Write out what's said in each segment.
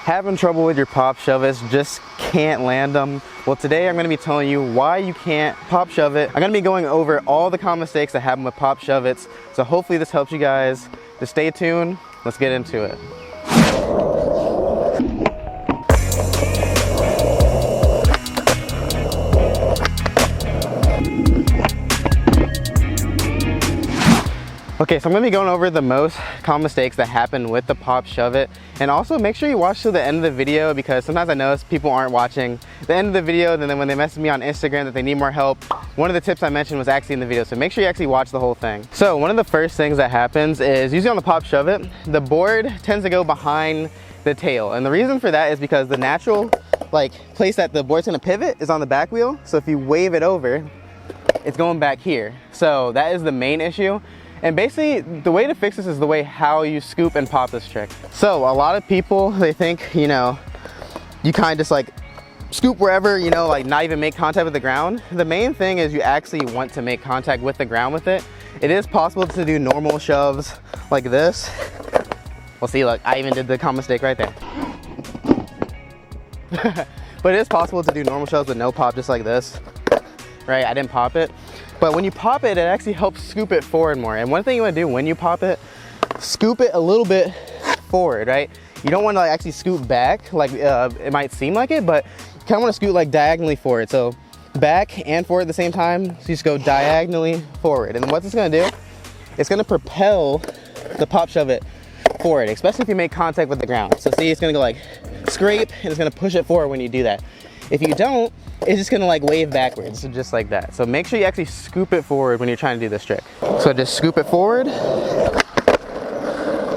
having trouble with your pop shove it, just can't land them? Well, today I'm going to be telling you why you can't pop shove it. I'm going to be going over all the common mistakes that happen with pop shove it's, so hopefully this helps you guys. Just stay tuned. Let's get into it. Okay, so I'm going to be going over the most common mistakes that happen with the pop shove it, and also make sure you watch till the end of the video, because sometimes I notice people aren't watching the end of the video, and then when they message me on Instagram that they need more help, one of the tips I mentioned was actually in the video, so make sure you actually watch the whole thing. So one of the first things that happens is, usually on the pop shove it, the board tends to go behind the tail, and the reason for that is because the natural place that the board's going to pivot is on the back wheel, so if you wave it over, it's going back here. So that is the main issue. And basically, the way to fix this is the way how you scoop and pop this trick. So a lot of people, they think, you know, you kind of just scoop wherever, you know, not even make contact with the ground. The main thing is you actually want to make contact with the ground with it. It is possible to do normal shoves like this. Well, see, look, I even did the common mistake right there. But it is possible to do normal shoves with no pop, just like this. Right, I didn't pop it. But when you pop it, it actually helps scoop it forward more. And one thing you want to do when you pop it, scoop it a little bit forward, right? You don't want to actually scoop back it might seem like it, but you kind of want to scoot diagonally forward. So back and forward at the same time, so you just go diagonally forward. And what it's going to do, it's going to propel the pop shove it forward, especially if you make contact with the ground. So see, it's going to go scrape, and it's going to push it forward when you do that. If you don't, it's just gonna wave backwards, just like that. So make sure you actually scoop it forward when you're trying to do this trick. So just scoop it forward.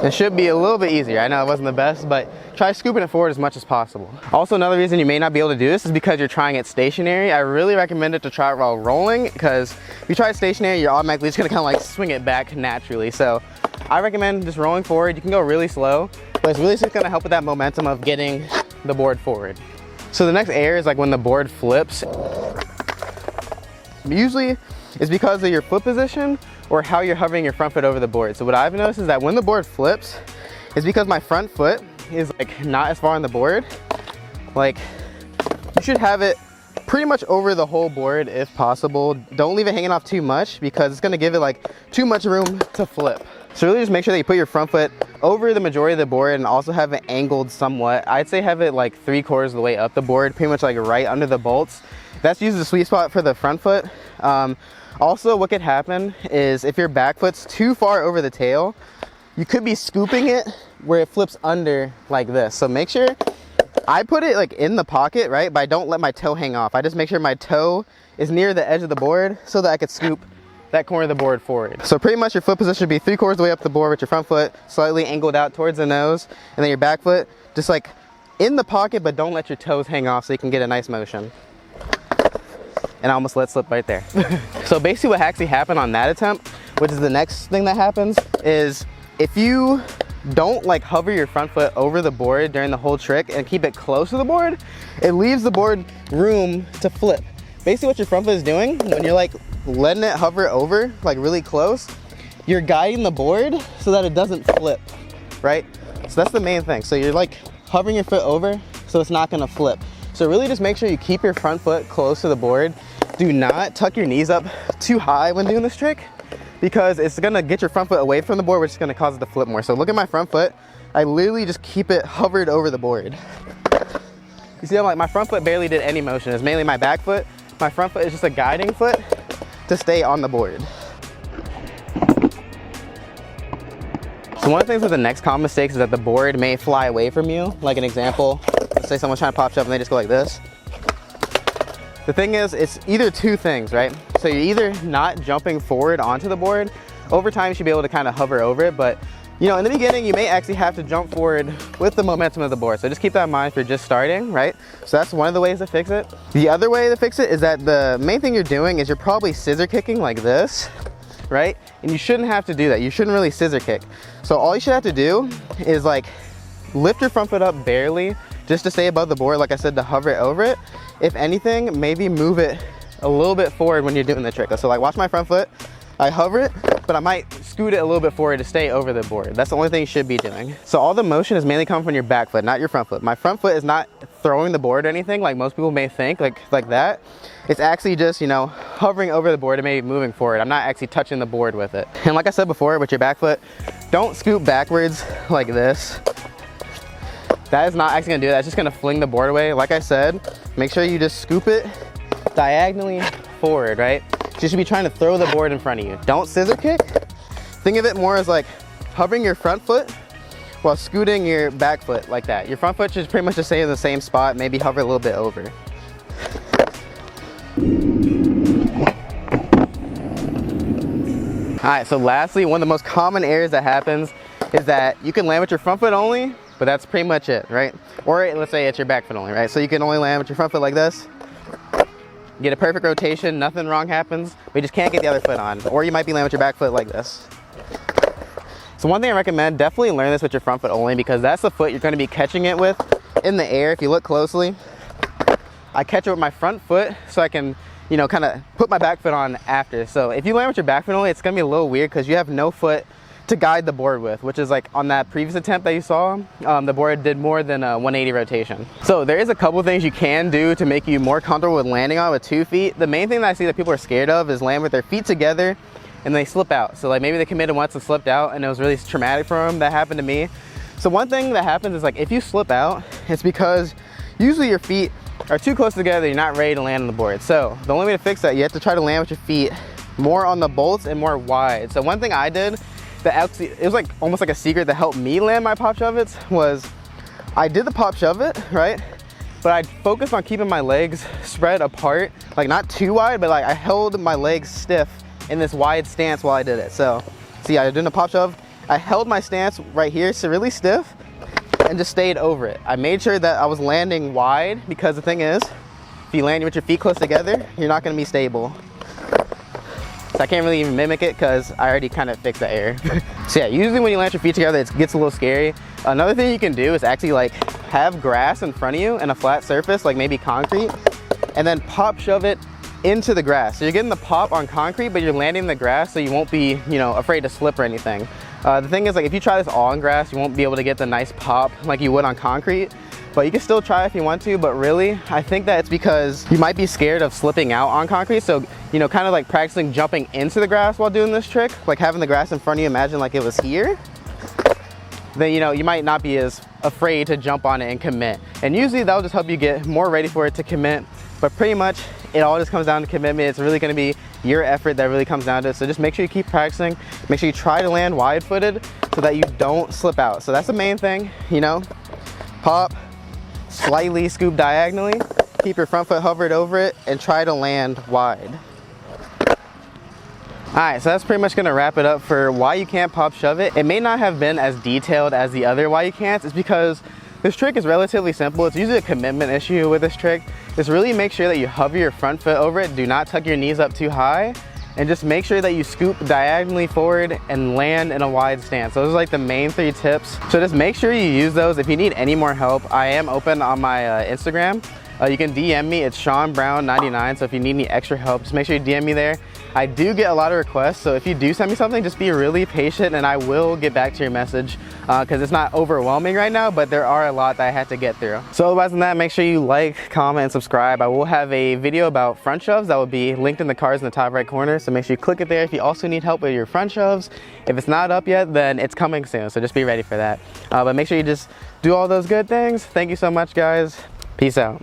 It should be a little bit easier. I know it wasn't the best, but try scooping it forward as much as possible. Also, another reason you may not be able to do this is because you're trying it stationary. I really recommend it to try it while rolling, because if you try it stationary, you're automatically just gonna swing it back naturally. So I recommend just rolling forward. You can go really slow, but it's really just gonna help with that momentum of getting the board forward. So the next error is when the board flips. Usually it's because of your foot position or how you're hovering your front foot over the board. So what I've noticed is that when the board flips, it's because my front foot is not as far on the board. You should have it pretty much over the whole board if possible. Don't leave it hanging off too much, because it's gonna give it too much room to flip. So really just make sure that you put your front foot over the majority of the board, and also have it angled somewhat. I'd say have it 3/4 of the way up the board, pretty much right under the bolts. That's usually the sweet spot for the front foot. Also, what could happen is if your back foot's too far over the tail, you could be scooping it where it flips under like this. So make sure, I put it in the pocket, right? But I don't let my toe hang off. I just make sure my toe is near the edge of the board so that I could scoop that corner of the board forward. So pretty much your foot position should be 3/4 of the way up the board, with your front foot slightly angled out towards the nose, and then your back foot just in the pocket, but don't let your toes hang off so you can get a nice motion. And I almost let slip right there. So basically what actually happened on that attempt, which is the next thing that happens, is if you don't hover your front foot over the board during the whole trick and keep it close to the board, it leaves the board room to flip. Basically what your front foot is doing, when you're letting it hover over really close, you're guiding the board so that it doesn't flip, right? So that's the main thing. So you're hovering your foot over so it's not gonna flip. So really just make sure you keep your front foot close to the board. Do not tuck your knees up too high when doing this trick, because it's gonna get your front foot away from the board, which is gonna cause it to flip more. So look at my front foot. I literally just keep it hovered over the board. You see, my front foot barely did any motion. It's mainly my back foot. My front foot is just a guiding foot to stay on the board. So one of the things with the next common mistakes is that the board may fly away from you. Like an example, let's say someone's trying to pop shove and they just go like this. The thing is, it's either two things, right? So you're either not jumping forward onto the board. Over time, you should be able to kind of hover over it, but you know, in the beginning, you may actually have to jump forward with the momentum of the board. So just keep that in mind if you're just starting, right? So that's one of the ways to fix it. The other way to fix it is that the main thing you're doing is you're probably scissor kicking like this, right? And you shouldn't have to do that. You shouldn't really scissor kick. So all you should have to do is lift your front foot up barely, just to stay above the board, like I said, to hover it over it. If anything, maybe move it a little bit forward when you're doing the trick. So watch my front foot. I hover it, but I might scoot it a little bit forward to stay over the board. That's the only thing you should be doing. So all the motion is mainly coming from your back foot, not your front foot. My front foot is not throwing the board or anything like most people may think, like that. It's actually just, you know, hovering over the board and maybe moving forward. I'm not actually touching the board with it. And like I said before, with your back foot, don't scoop backwards like this. That is not actually gonna do that. It's just gonna fling the board away. Like I said, make sure you just scoop it diagonally forward, right? So you should be trying to throw the board in front of you. Don't scissor kick. Think of it more as like hovering your front foot while scooting your back foot like that. Your front foot should pretty much just stay in the same spot, maybe hover a little bit over. All right, so lastly, one of the most common errors that happens is that you can land with your front foot only, but that's pretty much it, right? Or let's say it's your back foot only, right? So you can only land with your front foot like this. Get a perfect rotation, nothing wrong happens, but you just can't get the other foot on. Or you might be landing with your back foot like this. So one thing I recommend, definitely learn this with your front foot only, because that's the foot you're going to be catching it with in the air. If you look closely, I catch it with my front foot so I can, you know, kind of put my back foot on after. So if you land with your back foot only, it's going to be a little weird because you have no foot to guide the board with, which is like on that previous attempt that you saw, the board did more than a 180 rotation. So there is a couple things you can do to make you more comfortable with landing on with 2 feet. The main thing that I see that people are scared of is land with their feet together and they slip out. So like maybe they committed once and slipped out and it was really traumatic for them. That happened to me. So one thing that happens is like if you slip out, it's because usually your feet are too close together, you're not ready to land on the board. So the only way to fix that, you have to try to land with your feet more on the bolts and more wide. So one thing I did that actually, it was like almost like a secret that helped me land my pop shove-its was I did the pop shove-it, right? But I focused on keeping my legs spread apart, like not too wide, but like I held my legs stiff in this wide stance while I did it. So see, I did a pop shove, I held my stance right here, so really stiff, and just stayed over it. I made sure that I was landing wide because the thing is, if you land with your feet close together, you're not gonna be stable. So I can't really even mimic it because I already kind of fixed that error. So yeah, usually when you land your feet together, it gets a little scary. Another thing you can do is actually like have grass in front of you and a flat surface, like maybe concrete, and then pop shove it into the grass. So you're getting the pop on concrete, but you're landing in the grass so you won't be, you know, afraid to slip or anything. The thing is, like if you try this all on grass, you won't be able to get the nice pop like you would on concrete. But you can still try if you want to, but really, I think that it's because you might be scared of slipping out on concrete. So, you know, kind of like practicing jumping into the grass while doing this trick, like having the grass in front of you, imagine like it was here. Then, you know, you might not be as afraid to jump on it and commit. And usually that'll just help you get more ready for it to commit. But pretty much, it all just comes down to commitment. It's really gonna be your effort that really comes down to it. So just make sure you keep practicing. Make sure you try to land wide-footed so that you don't slip out. So that's the main thing, you know, pop, slightly scoop diagonally, keep your front foot hovered over it, and try to land wide. Alright, so that's pretty much going to wrap it up for why you can't pop shove it. It may not have been as detailed as the other why you can't. It's because this trick is relatively simple. It's usually a commitment issue with this trick. Just really make sure that you hover your front foot over it. Do not tuck your knees up too high. And just make sure that you scoop diagonally forward and land in a wide stance. Those are like the main 3 tips. So just make sure you use those. If you need any more help, I am open on my Instagram. You can DM me, it's SeanBrown99. So if you need any extra help, just make sure you DM me there. I do get a lot of requests, so if you do send me something, just be really patient and I will get back to your message because it's not overwhelming right now, but there are a lot that I had to get through. So otherwise than that, make sure you like, comment, and subscribe. I will have a video about front shoves that will be linked in the cards in the top right corner, so make sure you click it there if you also need help with your front shoves. If it's not up yet, then it's coming soon, so just be ready for that. But make sure you just do all those good things. Thank you so much, guys. Peace out.